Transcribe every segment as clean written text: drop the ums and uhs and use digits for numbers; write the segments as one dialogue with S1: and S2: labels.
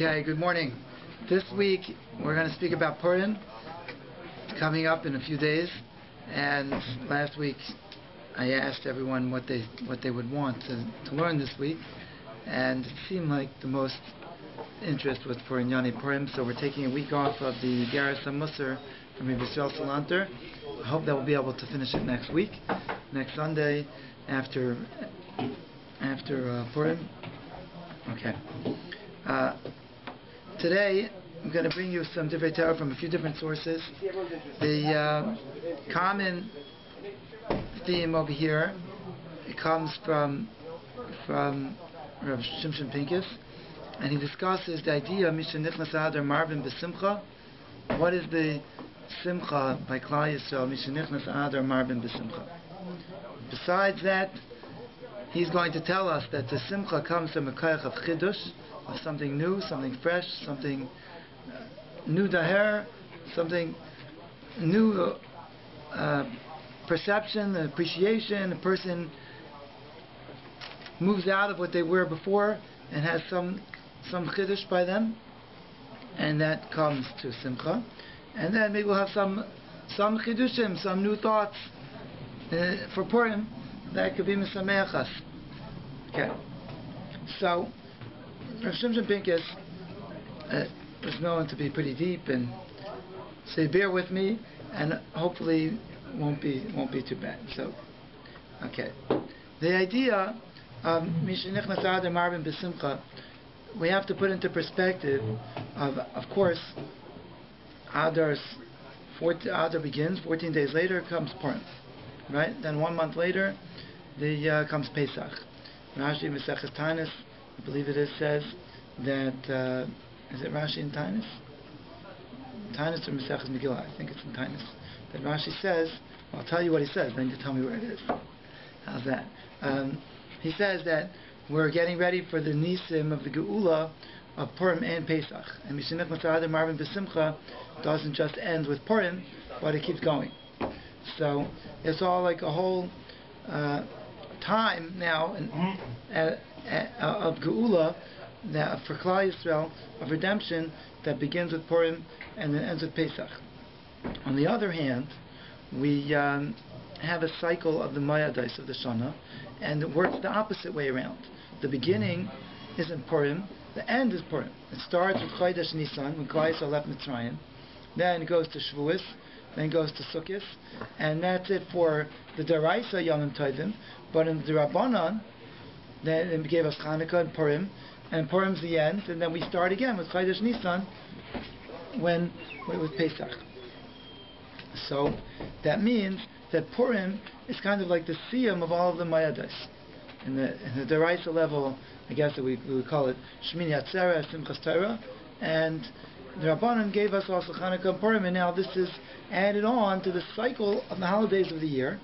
S1: Okay, good morning. This week we're going to speak about Purim. It's coming up in a few days, and last week I asked everyone what they would want to learn this week, and it seemed like the most interest was for Inyani Purim, so we're taking a week off of the Geras HaMusar from Rabbi Salanter. I hope that we'll be able to finish it next week, next Sunday after Purim. Okay. Today I'm going to bring you some Divrei Torah from a few different sources. The common theme over here, it comes from Rav Shimshon Pincus, and he discusses the idea of Misha Nichnas Adar Marvin B'Simcha. What is the Simcha by Klal Yisrael? Misha Nichnas Adar Marvin B'Simcha. Besides that, he's going to tell us that the Simcha comes from a koach of Chidush, of something new, something fresh, something new daher, something new perception, appreciation. A person moves out of what they were before and has some Chidush by them, and that comes to Simcha. And then maybe we'll have some Chidushim, some new thoughts for Purim that could be Misameachas. Okay, so Rav Shimshon Pincus was known to be pretty deep, and so bear with me, and hopefully won't be too bad. So, okay, the idea of Misha Nichnas Adar Marvin B'Simcha, we have to put into perspective of course, Adar begins. 14 days later comes Purim, right? Then 1 month later, comes Pesach. Rashi Mesechus Tainus, I believe it is, says that is it Rashi in Tainus? Tainus or Mesechus Megillah? I think it's in Tainus. That Rashi says, well, I'll tell you what he says, then you tell me where it is. How's that? He says that we're getting ready for the Nisim of the Geula of Purim and Pesach. And Misha Nichnas Adar Marvin B'Simcha doesn't just end with Purim, but it keeps going. So it's all like a whole time now of Geula for Klal Yisrael, of redemption, that begins with Purim and then ends with Pesach. On the other hand, we have a cycle of the Mayadais of the Shana, and it works the opposite way around. The beginning isn't Purim, the end is Purim. It starts with Chodesh Nisan, when Klal Yisrael left Mitzrayim, then it goes to Shavuos, then it goes to Sukkot, and that's it for the Daraisa Yomim Tovim. But in the Rabbanan, then it gave us Chanukah and Purim's the end, and then we start again with Chodesh Nisan with Pesach. So that means that Purim is kind of like the siyum of all of the Mayadas. In the Daraisa level, I guess that we would call it Shmini Atzeret, Simchas Torah, and the Rabbanan gave us also Chanukah and Purim, and now this is added on to the cycle of the holidays of the year.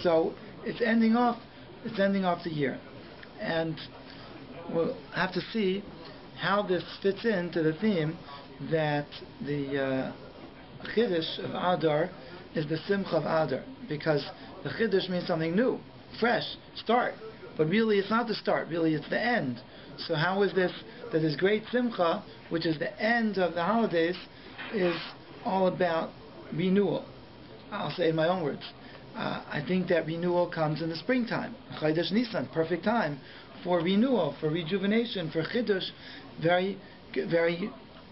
S1: So it's ending off the year, and we'll have to see how this fits into the theme that the Chiddush of Adar is the Simcha of Adar, because the Chiddush means something new, fresh, start. But really it's not the start, really it's the end. So how is this, that this great Simcha, which is the end of the holidays, is all about renewal? I'll say it in my own words. I think that renewal comes in the springtime. Chodesh Nisan, perfect time for renewal, for rejuvenation, for Chiddush. Very, very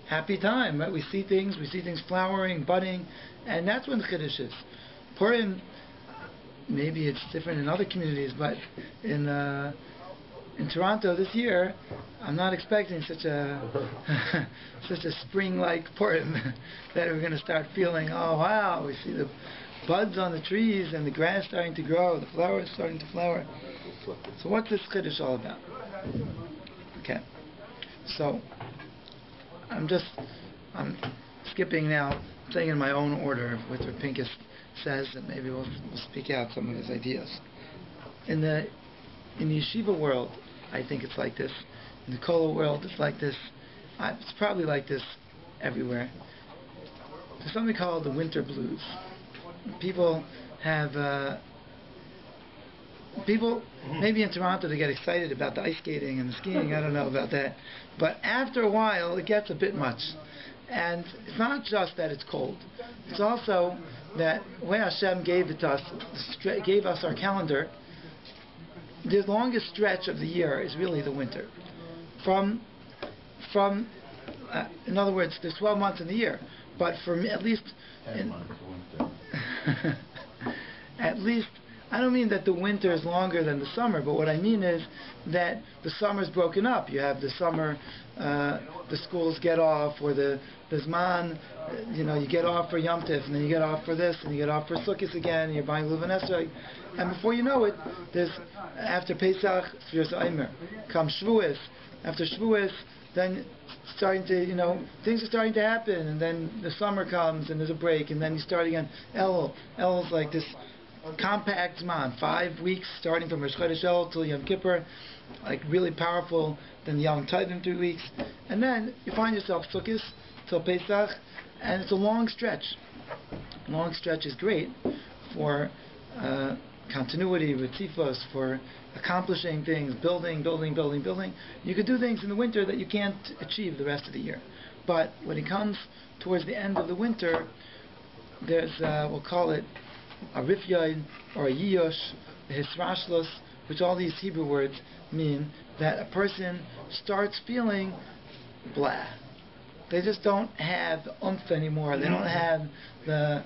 S1: happy time, right? We see things flowering, budding, and that's when the Chiddush is. Purim, maybe it's different in other communities, but in Toronto this year, I'm not expecting such a spring-like Purim that we're going to start feeling, oh wow, we see the buds on the trees and the grass starting to grow, the flowers starting to flower. So what's this Chiddush all about? Okay, so I'm skipping now, I'm saying in my own order what Rav Pincus says, and maybe we'll speak out some of his ideas. In the yeshiva world, I think it's like this. In the kollel world, it's like this. It's probably like this everywhere. There's something called the winter blues. People have people, maybe in Toronto, they get excited about the ice skating and the skiing. I don't know about that. But after a while, it gets a bit much. And it's not just that it's cold. It's also that when Hashem gave it to us, gave us our calendar, the longest stretch of the year is really the winter. From in other words, there's 12 months in the year, but for me, at least
S2: 10 months of winter.
S1: at least, I don't mean that the winter is longer than the summer, but what I mean is that the summer's broken up. You have the summer, the schools get off, or the Zman, you get off for Yom Tif, and then you get off for this, and you get off for Sukkot again, and you're buying Luv and Esrog. And before you know it, there's, after Pesach, Sfiras Omer, comes Shavuos. After Shavuos, then starting to, things are starting to happen, and then the summer comes, and there's a break, and then you start again. Elul's like this compact Zman, 5 weeks, starting from Rosh Chodesh El till Yom Kippur, like really powerful. Then Yom Tovim 3 weeks, and then you find yourself Sukkot till Pesach, and it's a long stretch. Long stretch is great for continuity, ritzifos, for accomplishing things, building. You could do things in the winter that you can't achieve the rest of the year. But when it comes towards the end of the winter, there's, we'll call it a rifyain or a yiyosh, a hisrashlos, which all these Hebrew words mean that a person starts feeling blah. They just don't have the oomph anymore. They don't have the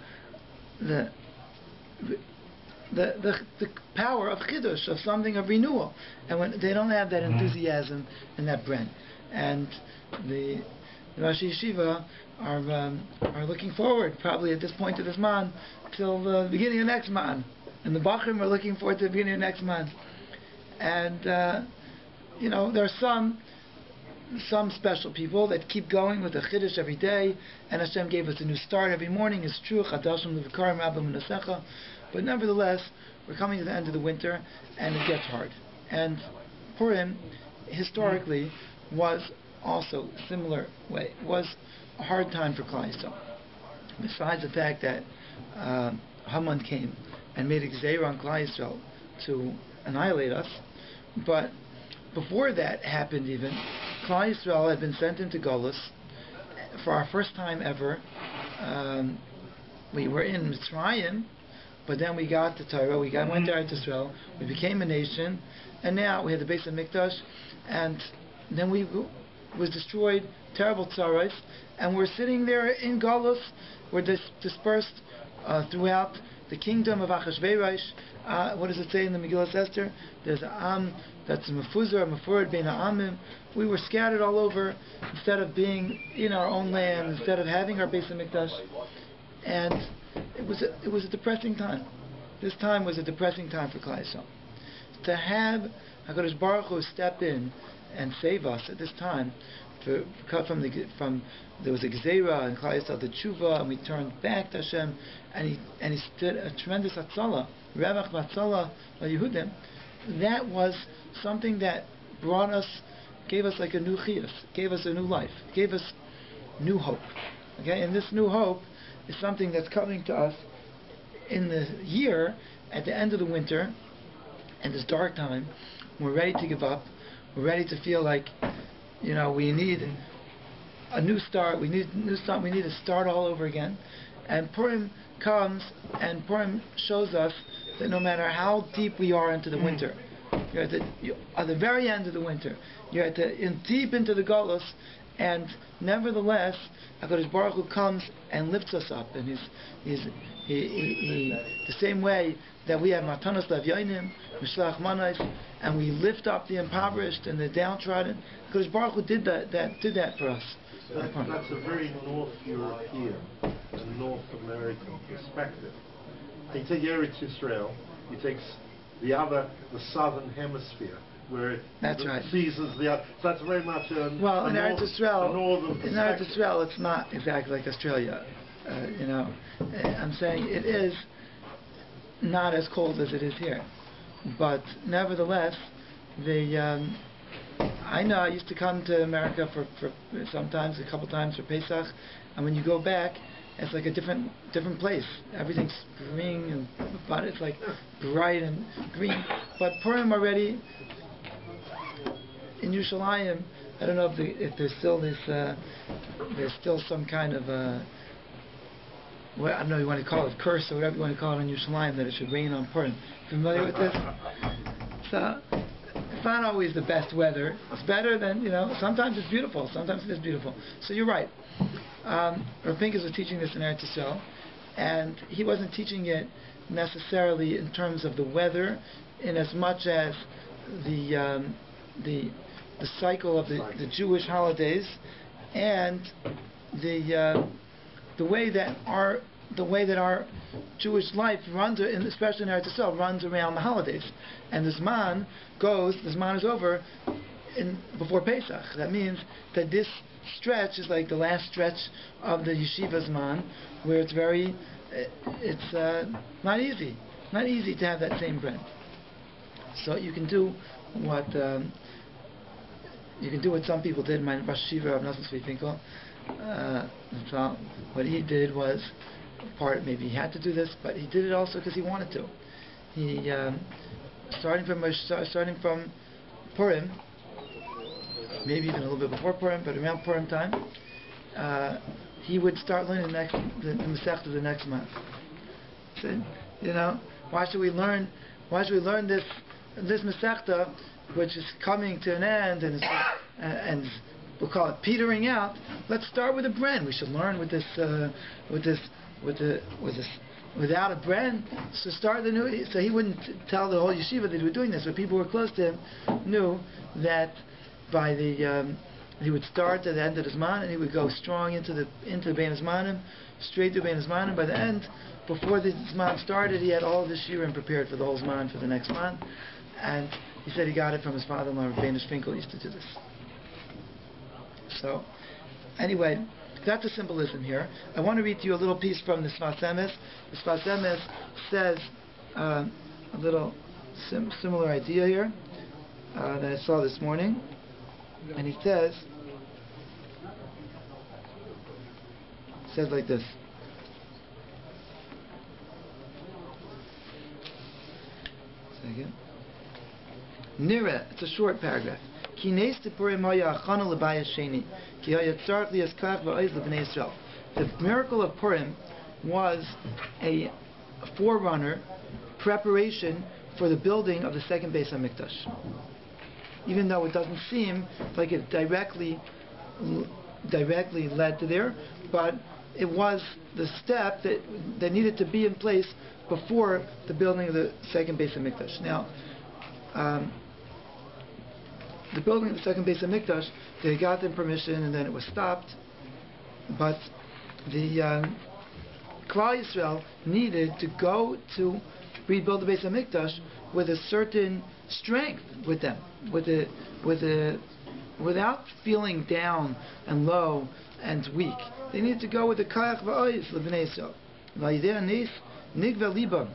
S1: power of chiddush, of something of renewal, and when they don't have that enthusiasm and that bren. And the Rosh Yeshiva are looking forward, probably at this point of this month, till the beginning of next month. And the Bachrim are looking forward to the beginning of next month. And there are some special people that keep going with the chiddush every day, and Hashem gave us a new start every morning. It's true, chadashim levikarim rabbim menasecha. But nevertheless, we're coming to the end of the winter, and it gets hard. And Purim, historically, was also a similar way. It was a hard time for Klal Yisrael. Besides the fact that Haman came and made a gzeira on Klal Yisrael to annihilate us, but before that happened even, Klal Yisrael had been sent into Golus for our first time ever. We were in Mitzrayim, but then we got to Torah, went to Eretz Yisrael, we became a nation, and now we had the Beis HaMikdash, and then was destroyed, terrible tzaros, and we're sitting there in Golus, we're dispersed throughout the kingdom of Achashverosh. What does it say in the Megillah Esther? There's an that's mefurad bein ha'amim. We were scattered all over, instead of being in our own land, instead of having our Beis HaMikdash, and it was a depressing time. This time was a depressing time for Klal Yisrael. To have HaKadosh Baruch Hu step in and save us at this time, there was a gzeira and Klal Yisrael did tshuva, and we turned back to Hashem, and he did a tremendous atzala, revach v'atzala Yehudim. That was something that gave us like a new chiyus, gave us a new life, gave us new hope. Okay, and this new hope is something that's coming to us in the year, at the end of the winter, in this dark time. We're ready to give up. We're ready to feel like, we need a new start. We need to start all over again. And Purim comes, and Purim shows us that no matter how deep we are into the winter, you're at the very end of the winter. You're deep into the Golus, and nevertheless, HaKadosh Baruch Hu comes and lifts us up, and he's the same way that we have Matanos Lavyonim, Mishlach Manos, and we lift up the impoverished and the downtrodden. HaKadosh Baruch Hu did that for us.
S3: That's a very North European and North American perspective. You take Eretz Yisrael, you take the southern hemisphere, where seasons the other. So that's very much in Eretz Yisrael,
S1: it's not exactly like Australia. I'm saying it is not as cold as it is here, but nevertheless, I know I used to come to America for sometimes, a couple times for Pesach, and when you go back, it's like a different place. Everything's green, but it's like bright and green. But Purim already in Yerushalayim, I don't know if there's still this, there's still some kind of I don't know, you want to call it curse or whatever you want to call it in Yerushalayim, that it should rain on Purim. Familiar with this? So it's not always the best weather. It's better than, sometimes it's beautiful, sometimes it is beautiful. So you're right. Rav Pincus was teaching this in Eretz Yisrael, and he wasn't teaching it necessarily in terms of the weather, in as much as the cycle of the Jewish holidays, and the way that our Jewish life runs, especially in Eretz Yisrael, runs around the holidays. And the Zman is over before Pesach. That means that this stretch is like the last stretch of the yeshiva Zman, where it's not easy to have that same bread. So you can do what some people did. My Rosh Yeshiva of Nosson Tzvi Finkel, so what he did was, maybe he had to do this, but he did it also because he wanted to. He starting from Purim, maybe even a little bit before Purim, but around Purim time, he would start learning the Masechta the next month. So, why should we learn this Masechta, which is coming to an end, and we'll call it petering out? Let's start with a bren. We should learn with this without a bren. So start the new. So he wouldn't tell the whole yeshiva that he was doing this, but people who were close to him knew that by he would start at the end of the Zman, and he would go strong into the Bein Zmanim, straight to Bein Zmanim. By the end, before the Zman started, he had all of the shiurim prepared for the whole Zman for the next Zman, and he said he got it from his father-in-law, Rabbi Finkel, used to do this. So, anyway, that's a symbolism here. I want to read to you a little piece from the Sfas Emes. The Sfas Emes says a little similar idea here that I saw this morning. And he says like this. Second. Nira, it's a short paragraph. Ki nes Purim haya achana l'bayis sheni, ki haya tzarich liyaskach v'oiz l'bnei Yisrael. The miracle of Purim was a forerunner, preparation for the building of the second Beis HaMikdash. Even though it doesn't seem like it directly led to there, but it was the step that needed to be in place before the building of the second Beis HaMikdash. Now, the building of the second Beis HaMikdash, they got their permission and then it was stopped, but the Klal Yisrael needed to go to rebuild the Beis HaMikdash with a certain strength with them, without feeling down and low and weak. They needed to go with the Kayach V'Oiz L'Bnei Yisrael. V'Yidei Nis Nigva Libam.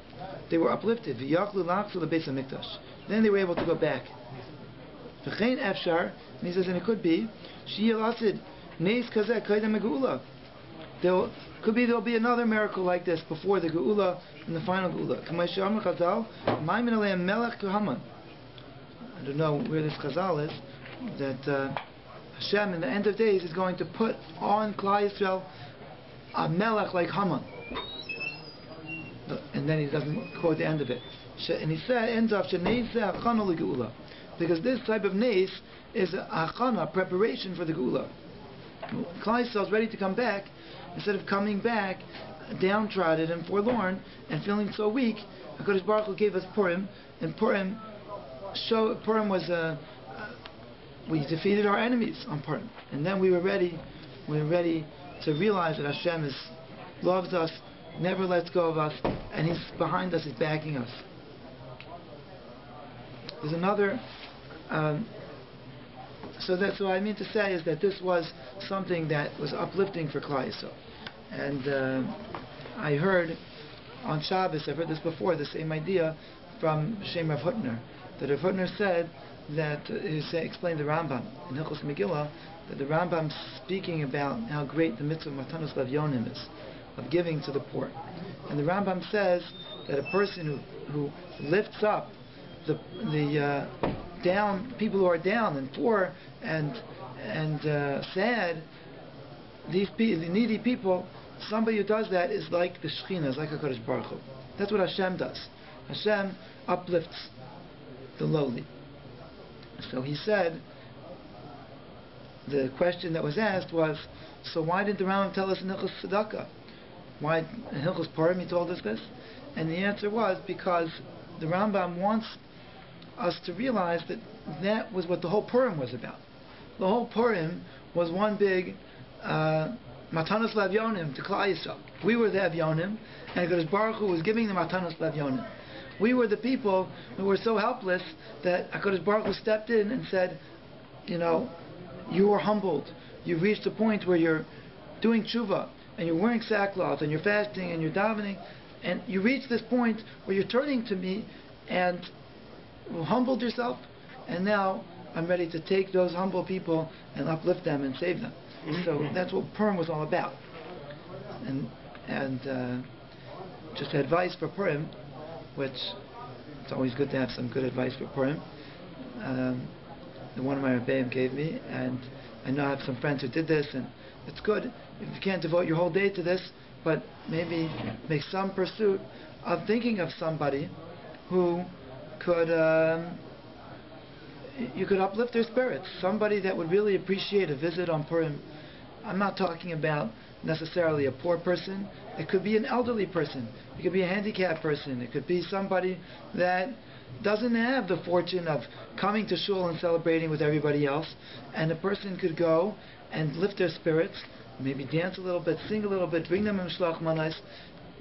S1: They were uplifted. V'Yachlu Lachzu L'Beis HaMikdash. Then they were able to go back. V'chein Efshar, and he says, and it could be, Shiyel Asid Nes Kazeh Kaidem Geula. There'll be another miracle like this before the Geula and the final Geula. K'may She'amar Chazal, Ma'amin Aleim Melech Kuhaman. I don't know where this Chazal is, that Hashem in the end of days is going to put on Klal Yisrael a Melech like Haman. And then he doesn't quote the end of it. And he ends off Sheneis Achana L'Geula, because this type of Neis is a Achana, preparation for the Geula. Klal Yisrael is ready to come back. Instead of coming back downtrodden and forlorn and feeling so weak, HaKadosh Baruch Hu gave us Purim, and Purim was we defeated our enemies on Purim, and then we were ready to realize that Hashem loves us, never lets go of us, and He's behind us, He's backing us. There's another. So that's what I mean to say is that this was something that was uplifting for Klal Yisrael. And I heard on Shabbos, I've heard this before, the same idea from Shem Rav Hutner, that Rav Hutner said that, he explained the Rambam in Hilchos Megillah, that the Rambam speaking about how great the mitzvah of Matanos Levyonim is, of giving to the poor. And the Rambam says that a person who lifts up the down people who are down and poor and sad, the needy people, somebody who does that is like the Shekhinah, is like HaKadosh Baruch Hu. That's what Hashem does. Hashem uplifts the lowly. So he said, the question that was asked was, so why did the Rambam tell us in Hilchos Tzedakah? Why in Hilchos Purim he told us this? And the answer was because the Rambam wants us to realize that that was what the whole Purim was about. The whole Purim was one big Matanos Levyonim to Klal Yisrael. We were the Evyonim, and HaKadosh Baruch Hu was giving the Matanos Levyonim. We were the people who were so helpless that HaKadosh Baruch Hu stepped in and said, you were humbled. You've reached a point where you're doing tshuva, and you're wearing sackcloth, and you're fasting, and you're davening, and you reach this point where you're turning to me, and humbled yourself, and now I'm ready to take those humble people and uplift them and save them. So that's what Purim was all about. And just advice for Purim, which it's always good to have some good advice for Purim. One of my Rabbi gave me, and I know I have some friends who did this, and it's good if you can't devote your whole day to this, but maybe make some pursuit of thinking of somebody who could you could uplift their spirits. Somebody that would really appreciate a visit on Purim. I'm not talking about necessarily a poor person. It could be an elderly person. It could be a handicapped person. It could be somebody that doesn't have the fortune of coming to shul and celebrating with everybody else. And a person could go and lift their spirits, maybe dance a little bit, sing a little bit, bring them in Shlach Manas.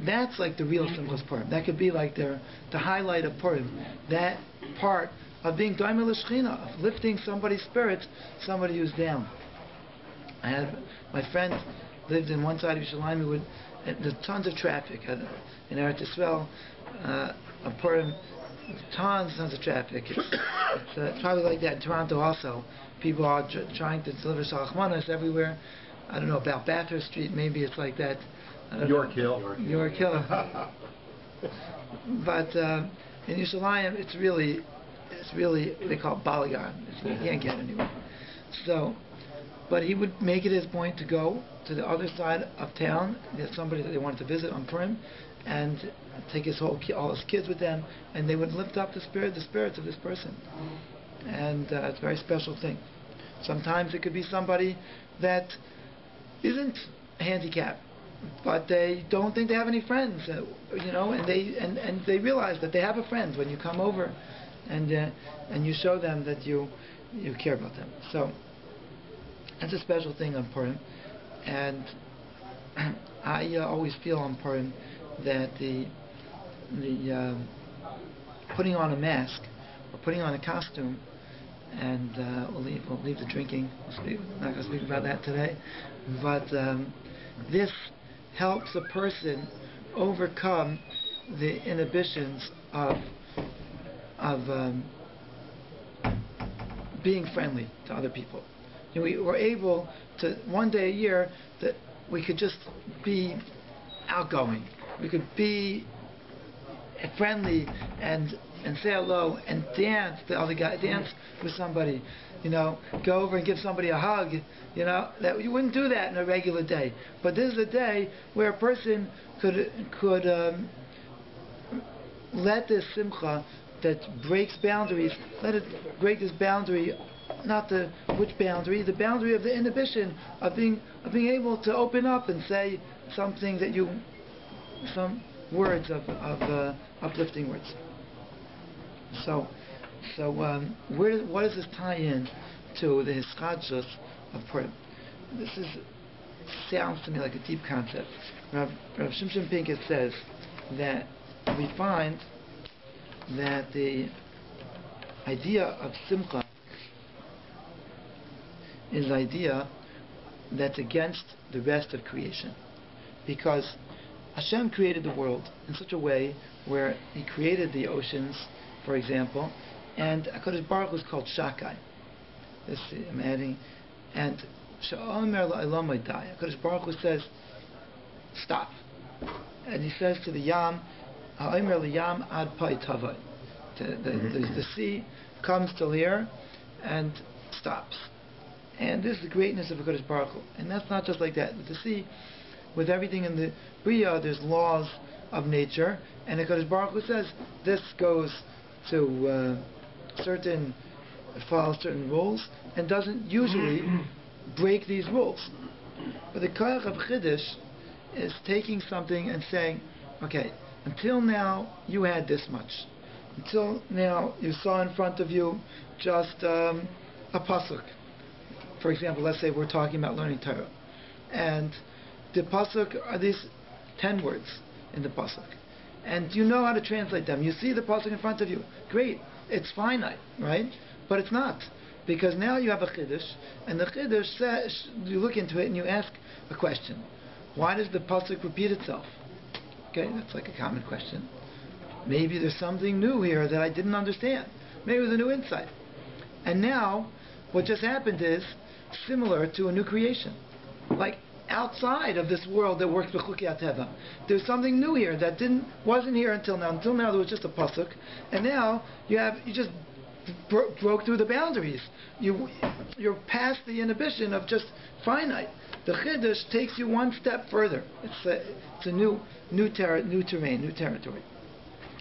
S1: That's like the real Simchas Purim. That could be like the highlight of Purim. That part of being Daimel L'Shechina, of lifting somebody's spirits, somebody who's down. I had my friend lived in one side of Yerushalayim. There's tons of traffic in Eretz Yisrael. On Purim, tons of traffic. It's probably like that in Toronto also. People are trying to deliver Shalach Manos everywhere. I don't know about Bathurst Street. Maybe it's like that.
S3: York Hill.
S1: But in Yerushalayim, it's really they call it Balagan. You can't get anywhere. So, but he would make it his point to go to the other side of town. There's somebody that they wanted to visit on Purim, and take all his kids with them, and they would lift up the spirits of this person. And it's a very special thing. Sometimes it could be somebody that isn't handicapped, but they don't think they have any friends, and they realize that they have a friend when you come over, and you show them that you care about them. So that's a special thing on Purim, and I always feel on Purim that the putting on a mask or putting on a costume, and we'll leave the drinking. Not going to speak about that today, but this helps a person overcome the inhibitions of being friendly to other people. We were able to, one day a year, that we could just be outgoing. We could be friendly and say hello and dance the other guy, dance with somebody, go over and give somebody a hug, that you wouldn't do that in a regular day. But this is a day where a person could let this simcha that breaks boundaries, let it break this boundary, the boundary of the inhibition of being able to open up and say something that some words of uplifting words. So what does this tie in to the hischadshus of Purim? This sounds to me like a deep concept. Rav Shimshon Pincus says that we find that the idea of simcha is an idea that's against the rest of creation, because Hashem created the world in such a way where He created the oceans, for example, and HaKadosh Baruch Hu is called Shakai. I'm adding, and HaKadosh Baruch Hu says, stop. And he says to the Yam, Ha'omer liyam ad pai tavai. The sea comes till here and stops. And this is the greatness of HaKadosh Baruch Hu. And that's not just like that. With the sea, with everything in the Bria, there's laws of nature, and HaKadosh Baruch Hu says this goes to follows certain rules, and doesn't usually break these rules. But the koyach of Chiddush is taking something and saying, okay, until now you had this much. Until now you saw in front of you just a pasuk. For example, let's say we're talking about learning Torah, and the pasuk are these 10 words in the pasuk, and you know how to translate them. You see the pasuk in front of you. Great, it's finite, right? But it's not, because now you have a chiddush, and the chiddush says, you look into it and you ask a question. Why does the pasuk repeat itself? Okay, that's like a common question. Maybe there's something new here that I didn't understand. Maybe it was a new insight. And now, what just happened is similar to a new creation. Like outside of this world that works with Chukei HaTeva, there's something new here that wasn't here until now. Until now there was just a pasuk, and now you just broke through the boundaries. You're past the inhibition of just finite. The Chiddush takes you one step further. It's a new terrain, new territory.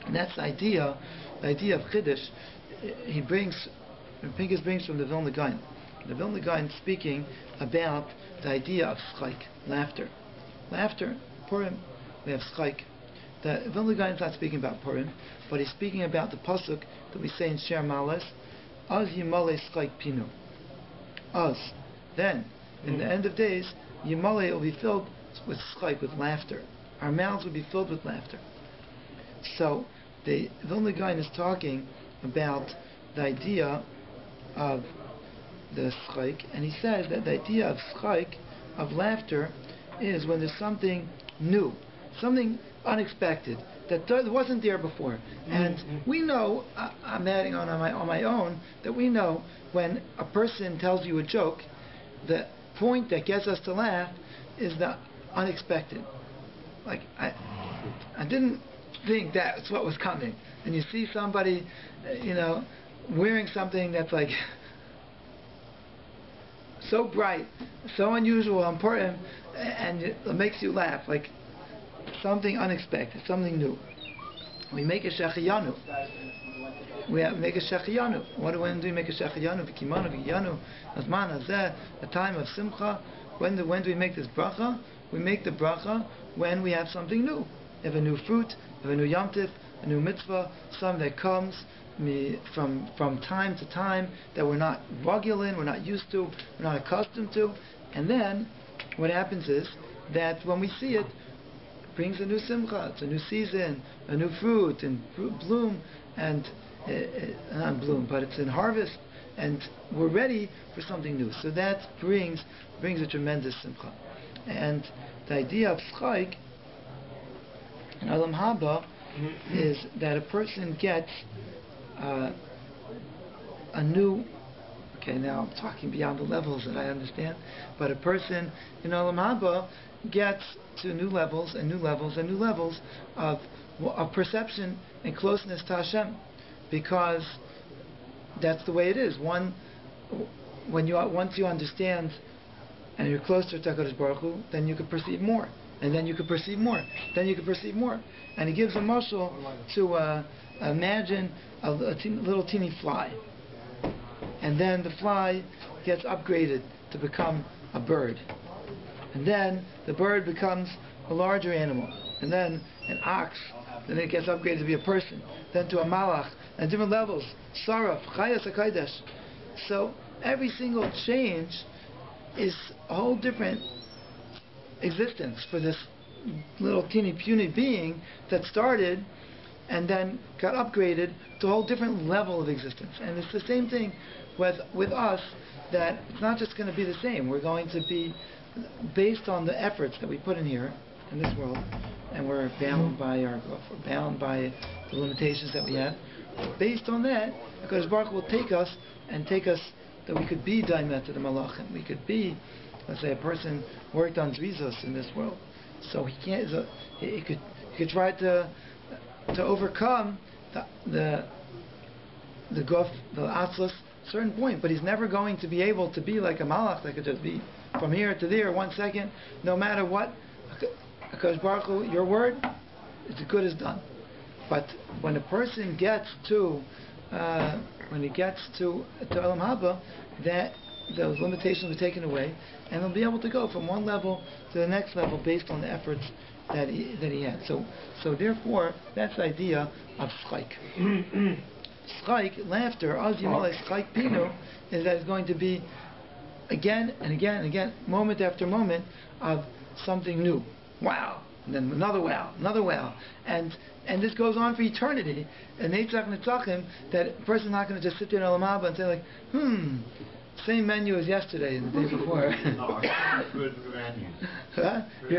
S1: And that's the idea of Chiddush. Pinkus brings from the Vilna Gaon. The Vilna Gaon speaking about the idea of schik, laughter. Laughter, Purim, we have schik. The Vilna Gaon is not speaking about Purim, but he's speaking about the pasuk that we say in Sher Malas, Az Yimale schik pinu. Az. Then, in the end of days, Yimale will be filled with schik, with laughter. Our mouths will be filled with laughter. So, the Vilna Gaon is talking about the idea of the schik, and he says that the idea of schik, of laughter, is when there's something new, something unexpected that wasn't there before. And we know, I'm adding on my own, that we know when a person tells you a joke, the point that gets us to laugh is the unexpected. Like, I didn't think that's what was coming. And you see somebody, wearing something that's like so bright, so unusual, important, and it makes you laugh, like something unexpected, something new. We make a shechiyanu. We make a shechiyanu. When do we make a shechiyanu? V'kimanu v'yanu azman hazeh, the time of simcha. When do we make this bracha? We make the bracha when we have something new. We have a new fruit, we have a new Yom Tif, a new mitzvah, something that comes from time to time that we're not regular in, we're not used to, we're not accustomed to. And then what happens is that when we see it, it brings a new simcha, it's a new season, a new fruit and bloom, and not bloom, but it's in harvest, and we're ready for something new. So that brings a tremendous simcha. And the idea of schik in Olam Haba is that a person gets a new, okay, now I'm talking beyond the levels that I understand, but a person in Olam Haba gets to new levels and new levels and new levels of perception and closeness to Hashem, because that's the way it is. Once you understand and you're closer to HaKadosh Baruch Hu, then you can perceive more, and then you can perceive more, then you can perceive more. And he gives a mashal to imagine a little teeny fly, and then the fly gets upgraded to become a bird, and then the bird becomes a larger animal, and then an ox, then it gets upgraded to be a person, then to a malach, and different levels, saraf, chayas HaKodesh. So every single change is a whole different existence for this little teeny puny being that started and then got upgraded to a whole different level of existence. And it's the same thing with us, that it's not just going to be the same. We're going to be, based on the efforts that we put in here, in this world, and we're bound by our growth, we're bound by the limitations that we have. Based on that, because Baruch will take us that we could be Daimet to the Malachim. We could be, let's say, a person worked on Zrizos in this world, So he can't. So he could try to overcome the guf, the atzlus, certain point, but he's never going to be able to be like a malach that could just be from here to there 1 second, no matter what. Because Baruch Hu, your word, it's as good as done. But when a person gets to Olam Haba, that those limitations are taken away, and he'll be able to go from one level to the next level based on the efforts that he had. So therefore, that's the idea of schleik. Schleik, laughter, az yimalei schleik pinu, is that it's going to be again and again and again, moment after moment of something new. Wow. And then another wow, and this goes on for eternity. And Neitzach Nitzachim, that a person's not going to just sit there in Olam Haba and say like, same menu as yesterday and the day before.
S2: No, good menus.
S1: Huh? You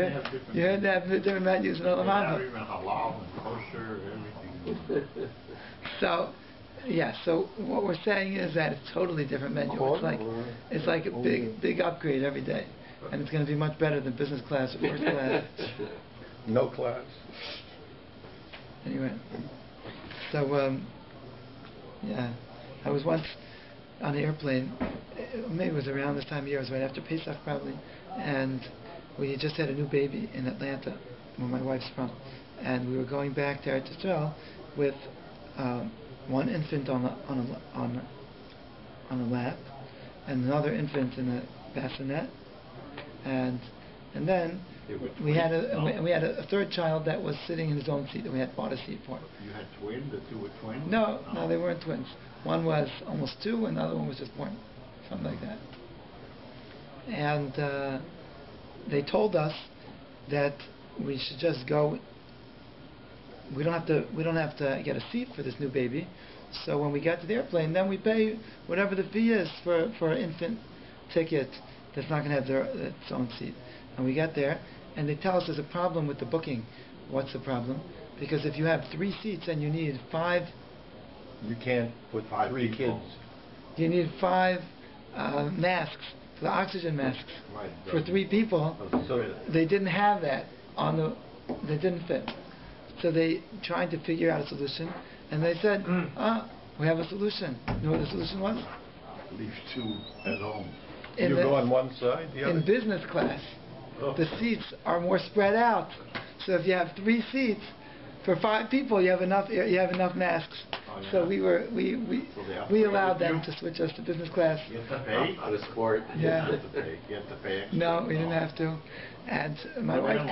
S1: had to have different menus in Olam Haba.
S2: Even halal and kosher, everything.
S1: So, yeah. So what we're saying is that it's totally different menu. It's like a big upgrade every day, and it's going to be much better than business class or first class.
S4: No class.
S1: Anyway, so yeah, I was once on an airplane. Maybe it was around this time of year. It was right after Pesach probably, and we just had a new baby in Atlanta, where my wife's from, and we were going back to Eretz Yisrael with one infant on a lap, and another infant in a bassinet, and then we had a third child that was sitting in his own seat that we had bought a seat for.
S2: You had twins? The two were twins?
S1: No, they weren't twins. One was almost 2, and the other one was just born, something like that. And they told us that we should just go. We don't have to get a seat for this new baby. So when we get to the airplane, then we pay whatever the fee is for an infant ticket that's not going to have its own seat. And we get there, and they tell us there's a problem with the booking. What's the problem? Because if you have 3 seats and you need 5,
S4: you can't put 3 kids.
S1: You need 5 masks, the oxygen masks, for 3 people.
S4: So
S1: they didn't have that they didn't fit. So they tried to figure out a solution, and they said, we have a solution. You know what the solution was?
S2: Leave 2 at home.
S4: You go on one side, the other?
S1: In business class, the seats are more spread out. So if you have 3 seats for 5 people, you have enough masks.
S2: Oh, yeah.
S1: So we allowed them to switch us to business class.
S2: You have to pay for the sport.
S1: Yeah.
S2: You have to pay extra.
S1: No, we didn't have to. And my wife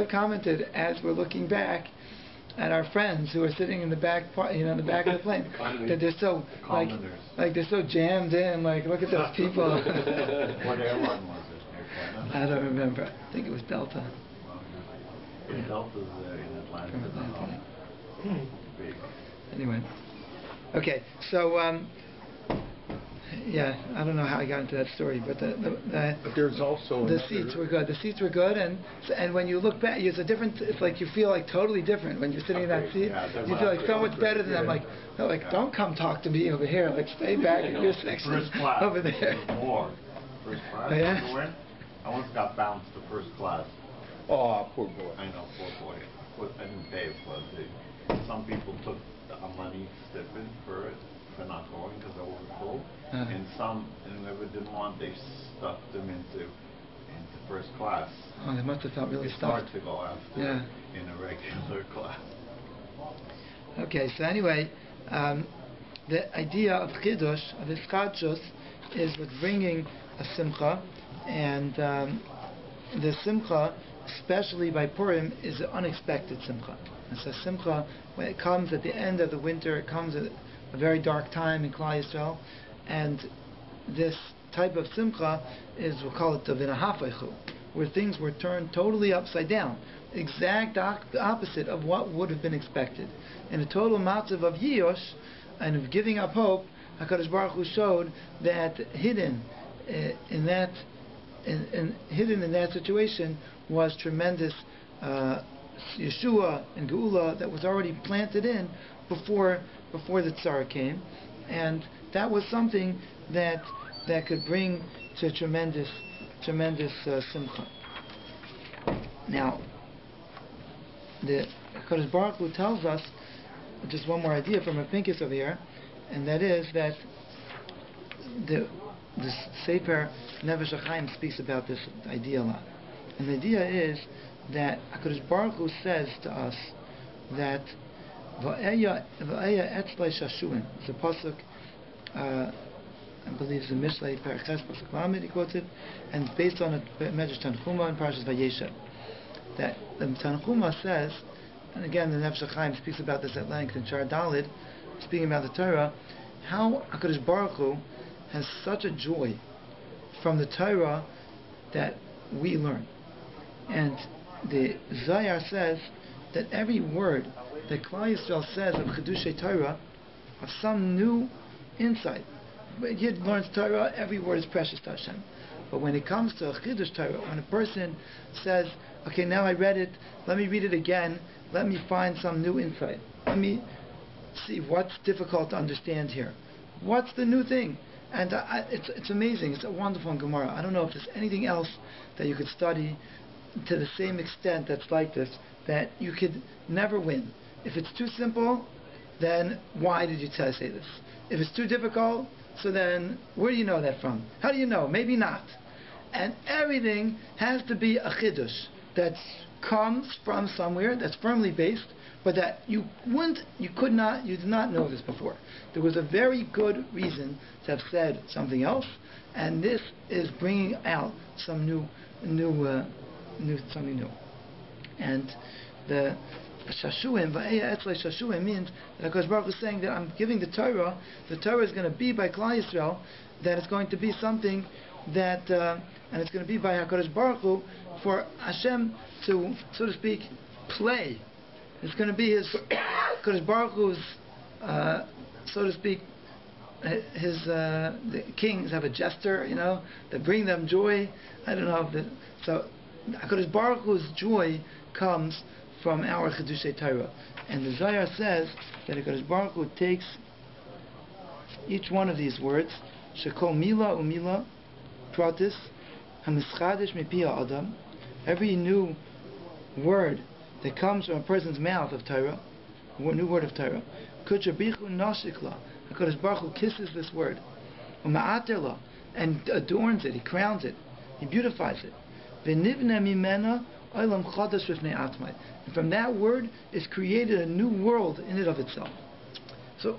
S1: commented as we're looking back at our friends who are sitting in the back in the back of the plane, that they're so like they're so jammed in. Like, look at those people.
S2: What airline was it?
S1: I don't remember. I think it was Delta.
S2: Delta's in Atlanta. Big.
S1: Anyway, okay. So yeah, I don't know how I got into that story, but
S4: but there's also
S1: the seats were good. The seats were good, and when you look back, it's a different. It's like you feel like totally different when you're sitting in that seat. You feel like so much better than them. Like, no, like don't come talk to me over here. Like stay back in your section
S2: First class
S1: over there.
S2: More. First class.
S1: Oh, yeah?
S2: I once got bounced to first class.
S4: Oh, poor boy.
S2: I know, poor boy. I didn't pay it, but some people took a money stipend for it, for not going because they were full. And some, whoever didn't want, they stuffed them into first class.
S1: Oh, they must have felt really
S2: it's
S1: stuffed.
S2: hard to go after in a regular class.
S1: Okay, so anyway, the idea of Chiddush, of Ischadshus, is with bringing a simcha, and the simcha, especially by Purim, is an unexpected simcha. And so simcha, when it comes at the end of the winter, it comes at a very dark time in Klal Yisrael, and this type of simcha is, we'll call it the v'nahafechu, where things were turned totally upside down, exact opposite of what would have been expected. In a total matzav of yiyosh and of giving up hope, HaKadosh Baruch Hu showed that hidden in that situation was tremendous Yeshua and Geula that was already planted in before the Tsar came, and that was something that could bring to tremendous simcha. Now, the Hakadosh Baruch Hu tells us just one more idea from a Pinkus over here, and that is that the Sefer Nefesh HaChaim speaks about this idea a lot. And the idea is that HaKadosh Baruch Hu says to us that Va'eya etzlei shashuin. It's a pasuk, I believe it's the Mishlei Paraches Pasuk Lamed, he quotes it, and based on a Medrash Tanchuma in Parashas Vayeshev. That the Tanchuma says, and again the Nefesh HaChaim speaks about this at length in Shar Dalid, speaking about the Torah, how HaKadosh Baruch Hu has such a joy from the Torah that we learn. And the Zayar says that every word that Klal Yisrael says of Chiddushei Torah of some new insight. When Yid learns Torah, every word is precious to Hashem. But when it comes to a Chiddush Torah, when a person says, okay, now I read it, let me read it again, let me find some new insight. Let me see what's difficult to understand here. What's the new thing? And it's amazing. It's a wonderful Gemara. I don't know if there's anything else that you could study to the same extent that's like this, that you could never win. If it's too simple, then why did you say this? If it's too difficult, so then where do you know that from? How do you know? Maybe not. And everything has to be a chiddush that comes from somewhere that's firmly based, but that you did not know this before. There was a very good reason to have said something else, and this is bringing out some something new. And the Shashuim, Va'eya Etzlei Shashuim, means that HaKadosh Baruch Hu is saying that I'm giving the Torah is going to be by Klal Yisrael, that it's going to be something that, and it's going to be by HaKadosh Baruch Hu for Hashem to, so to speak, play. It's going to be his, HaKadosh Baruch Hu's, so to speak, the kings have a jester, that bring them joy. I don't know if so HaKadosh Baruch Hu's joy comes from our Chedushei Torah. And the Zohar says that HaKadosh Baruch Hu takes each one of these words, Shekol Mila Umila Pratis HaMischadesh Mipia Adam, every new word that comes from a person's mouth of Torah, a new word of Torah, Kuchabichu Nashikla, HaKadosh Baruch Hu kisses this word, Uma'aterla, and adorns it, he crowns it, he beautifies it. V'nivne mimena olam chadash v'fnei atmai. And from that word is created a new world in and of itself. So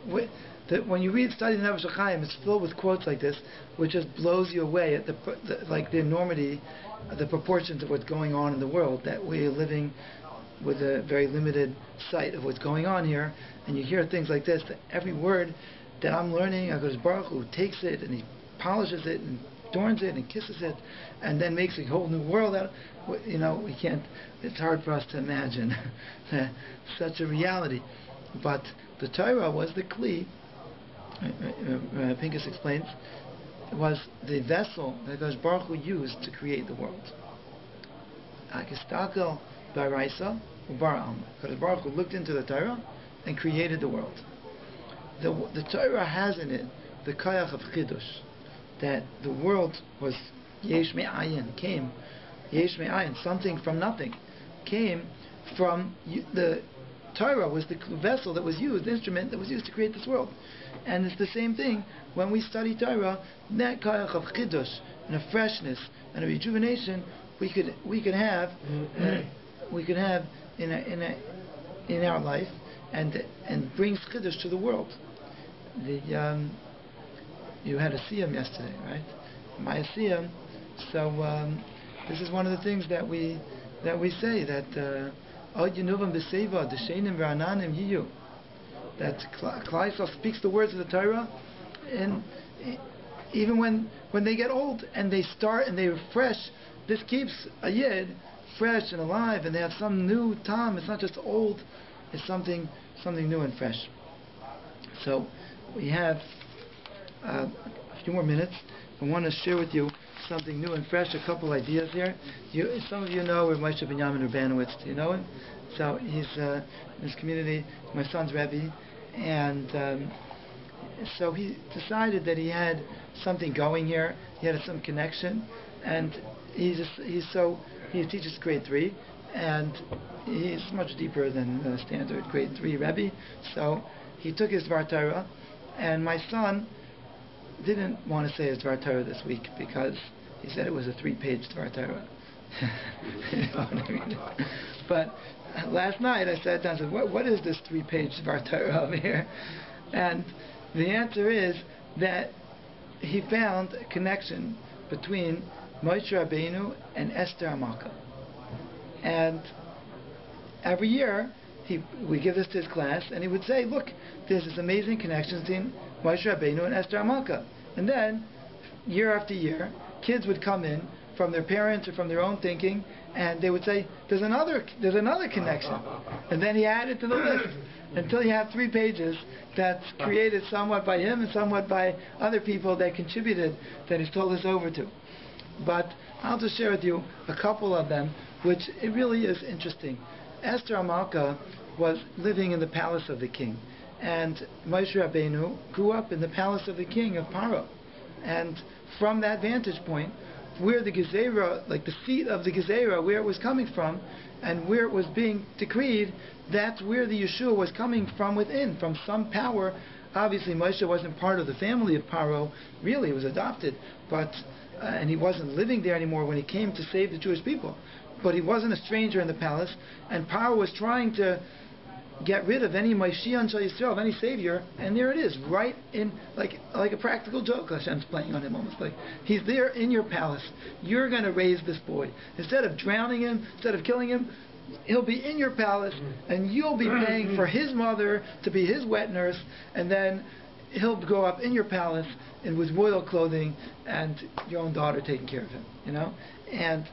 S1: when you study the Nefesh HaChaim, it's filled with quotes like this, which just blows you away at the enormity, the proportions of what's going on in the world, that we're living with a very limited sight of what's going on here, and you hear things like this, that every word that I'm learning, HaKadosh Baruch Hu takes it and he polishes it and adorns it and kisses it, and then makes a whole new world out. We can't. It's hard for us to imagine such a reality. But the Torah was the kli. Pinkus explains, was the vessel that HaKadosh Baruch Hu used to create the world. Akistakel baraisa ubar alma. HaKadosh Baruch Hu looked into the Torah and created the world. The Torah has in it the koyach of chidush, that the world was yesh me'ayin, came yesh me'ayin, something from nothing, came from the Torah was the vessel that was used, the instrument that was used to create this world. And it's the same thing when we study Torah, that koyach of chidush and a freshness and a rejuvenation we could have in our life, and brings chidush to the world. You had a siyum yesterday, right? My siyum. So this is one of the things that we say, that Od Yenuvam B'Seva D'Sheinim V'Ananim Yiyu, that Klal Yisrael speaks the words of the Torah, and even when they get old and they start and they refresh, this keeps a yid fresh and alive, and they have some new time. It's not just old; it's something new and fresh. So we have a few more minutes. I want to share with you something new and fresh, a couple ideas here. Some of you know Rav Moshe Binyamin Rabbanowitz. Do you know him? So he's in his community, my son's Rabbi, and so he decided that he had something going here. He had some connection, and he teaches grade 3, and he's much deeper than the standard grade 3 Rabbi. So he took his Dvar Torah, and my son didn't want to say his Dvar Torah this week because he said it was a 3-page Dvar Torah. But last night I sat down and said, what is this 3-page Dvar Torah over here? And the answer is that he found a connection between Moshe Rabbeinu and Esther Amalka. And every year we give this to his class, and he would say, look, there's this amazing connection between Moshe Rabbeinu and Esther Amalka. And then, year after year, kids would come in from their parents or from their own thinking, and they would say, there's another connection. And then he added to the list until you have 3 pages that's created somewhat by him and somewhat by other people that contributed, that he's told us over to. But I'll just share with you a couple of them, which it really is interesting. Esther Amalka was living in the palace of the king, and Moshe Rabbeinu grew up in the palace of the king of Paro. And from that vantage point, where the Gezerah, like the seat of the Gezerah, where it was coming from, and where it was being decreed, that's where the Yeshua was coming from within, from some power. Obviously, Moshe wasn't part of the family of Paro, really, he was adopted, but and he wasn't living there anymore when he came to save the Jewish people. But he wasn't a stranger in the palace, and Paro was trying to get rid of any Mashiach Shal Yisrael, of any savior, and there it is, right in, like a practical joke Hashem's playing on him almost. Like, he's there in your palace. You're going to raise this boy. Instead of drowning him, instead of killing him, he'll be in your palace, and you'll be paying for his mother to be his wet nurse, and then he'll grow up in your palace and with royal clothing, and your own daughter taking care of him, you know? And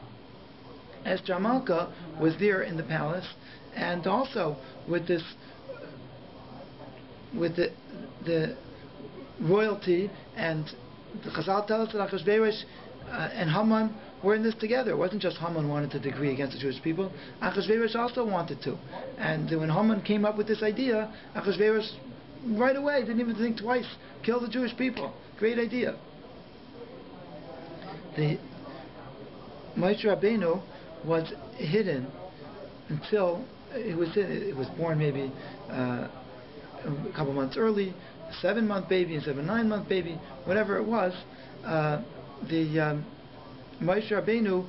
S1: Esther Amalka was there in the palace, and also with this, with the royalty, and the Chazal tells us that Achashverosh and Haman were in this together. It wasn't just Haman wanted to decree against the Jewish people. Achashverosh also wanted to. And when Haman came up with this idea, Achashverosh right away didn't even think twice. Kill the Jewish people. Great idea. The Moshe Rabbeinu was hidden until it was born maybe a couple months early, a 7-month baby instead of a 9-month baby, whatever it was. The Moshe Rabbeinu,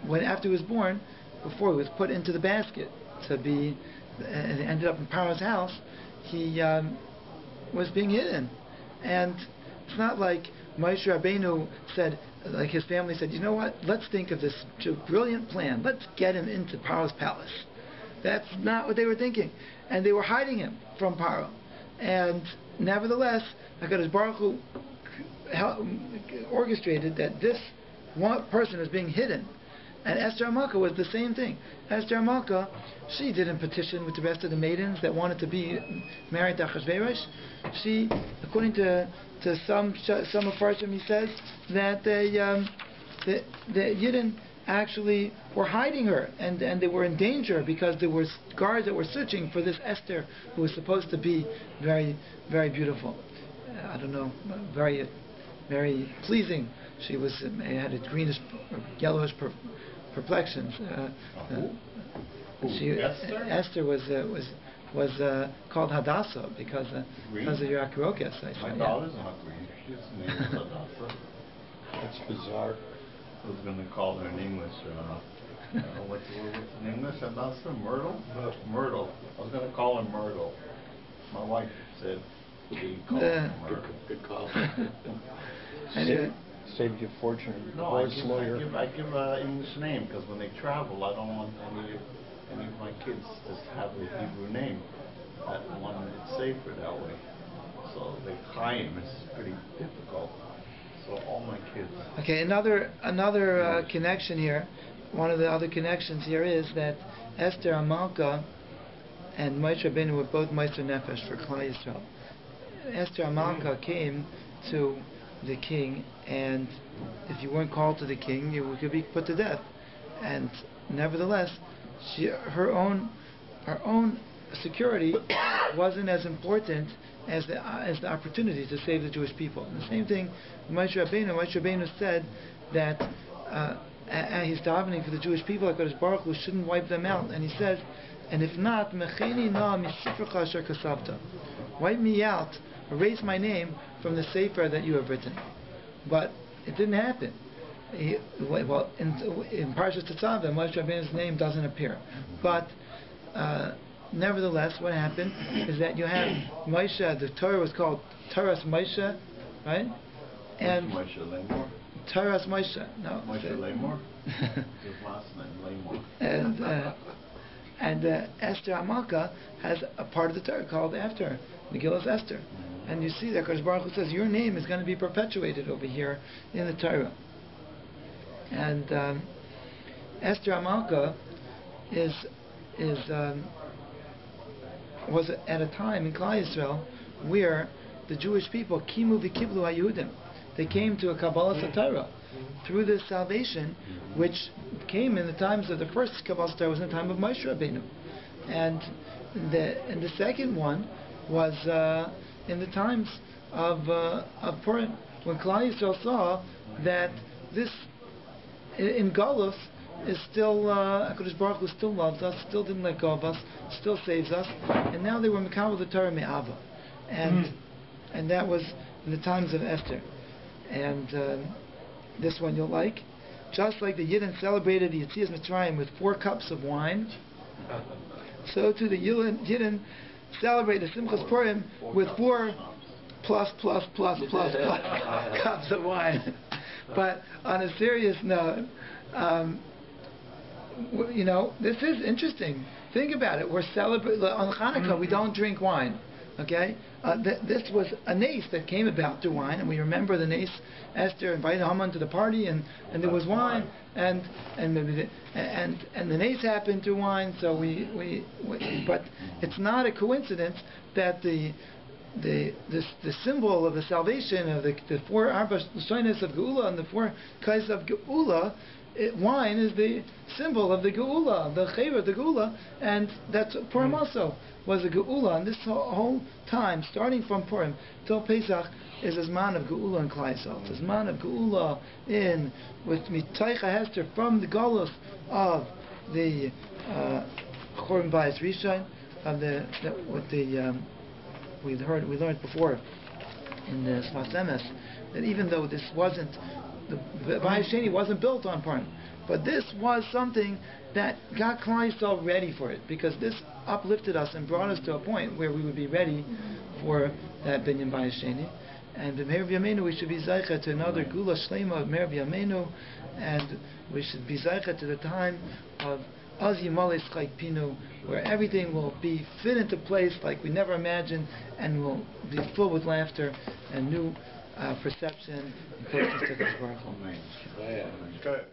S1: when after he was born, before he was put into the basket to be, and ended up in Paro's house, he was being hidden. And it's not like Moshe Rabbeinu said, like his family said, you know what, let's think of this brilliant plan. Let's get him into Paro's palace. That's not what they were thinking. And they were hiding him from Paro. And nevertheless, HaKadosh Baruch Hu orchestrated that this one person was being hidden. And Esther Amalka was the same thing. Esther Amalka, she didn't petition with the rest of the maidens that wanted to be married to Achashverosh. She, according to some of Farshim, he says that the Yidden actually were hiding her, and they were in danger because there were guards that were searching for this Esther, who was supposed to be very, very beautiful. I don't know, very, very pleasing. She had a greenish, yellowish complexion. Esther was called Hadassah because of your Akrokes.
S2: My daughter's not green. She's named Hadassah.
S4: That's bizarre.
S2: I was going to call her in English. What's in English? Hadassah? Myrtle? Myrtle. I was going to call her Myrtle. My wife said we call her Myrtle.
S4: Good call.
S1: Anyway.
S4: Saved you a fortune.
S2: No, I give an English name because when they travel, I don't want any of my kids to have a Hebrew name. That one is safer that way. So the Chaim is pretty difficult. So all my kids. Okay,
S1: another connection here. One of the other connections here is that Esther Amalka and Moshe Rabbeinu were both Meister Nefesh for Klal Yisrael. Esther Amalka came to the king, and if you weren't called to the king, you could be put to death. And nevertheless, her own security wasn't as important as the opportunity to save the Jewish people. And the same thing with Moshe Rabbeinu. Moshe Rabbeinu said that he's davening for the Jewish people, HaKadosh Baruch Hu shouldn't wipe them out, and he says, and if not, mecheni na misifrecha asher kasavta, wipe me out, erase my name from the sefer that you have written. But it didn't happen. In Parashat Tetzaveh, Moshe Rabbeinu's name doesn't appear. But nevertheless, what happened is that you have Moshe. The Torah was called Torah's Moshe, right? And
S2: Moshe Lamor.
S1: Torah's Moshe. No.
S2: Moshe Lamor. His last name Lamor.
S1: And Esther Amalka has a part of the Torah called after Megillas Esther. And you see that Kodesh Baruch Hu says your name is going to be perpetuated over here in the Torah. And Esther Amalka was at a time in Klal Yisrael where the Jewish people kimu v'kiblu hayudim, they came to a Kabbalah Torah through this salvation, which came in the times of the first Kabbalah Torah was in the time of Moshe Rabbeinu, and the second one was in the times of Purim, when Klal Yisrael saw that this in Galus is still HaKadosh Baruch Hu still loves us, still didn't let go of us, still saves us, and now they were Mekabel the Torah Me'ava, and that was in the times of Esther, and this one you'll like. Just like the Yidden celebrated the Yetzias Mitzrayim with 4 cups of wine, so too the Yidden celebrate the Simchas Purim with 4 plus cups of wine. But on a serious note, this is interesting. Think about it. We're celebrating on Hanukkah. We don't drink wine. Okay, this was a nace that came about through wine, and we remember the nace. Esther invited Haman to the party, and there was wine, and the nace happened through wine. So but it's not a coincidence that the symbol of the salvation of the 4 Arba Shonos of Geula and the 4 Kais of Geula, wine is the symbol of the Geula, the Chayra, the Geula, and that's Purim also was a Geula. And this whole time, starting from Purim till Pesach, is a Zman of Geula in Klal Yisrael. It's a Zman of Geula with Mitaycha Hester from the Galus of the Churban Bayis Rishon, we learned before in the Sfas Emes that even though this wasn't, the Bayis Sheni wasn't built on Purim, but this was something that got Klal Yisrael ready for it, because this uplifted us and brought us to a point where we would be ready for that Binyan Bayis Sheni. And b'meir b'yameinu we should be zeicha to another Gula Shlema of Meir b'yameinu, and we should be zeicha to the time of Az Yimale Schayk Pinu, where everything will be fit into place like we never imagined, and will be full with laughter and new perception and closeness to God's Baruch Hu.
S2: Amen.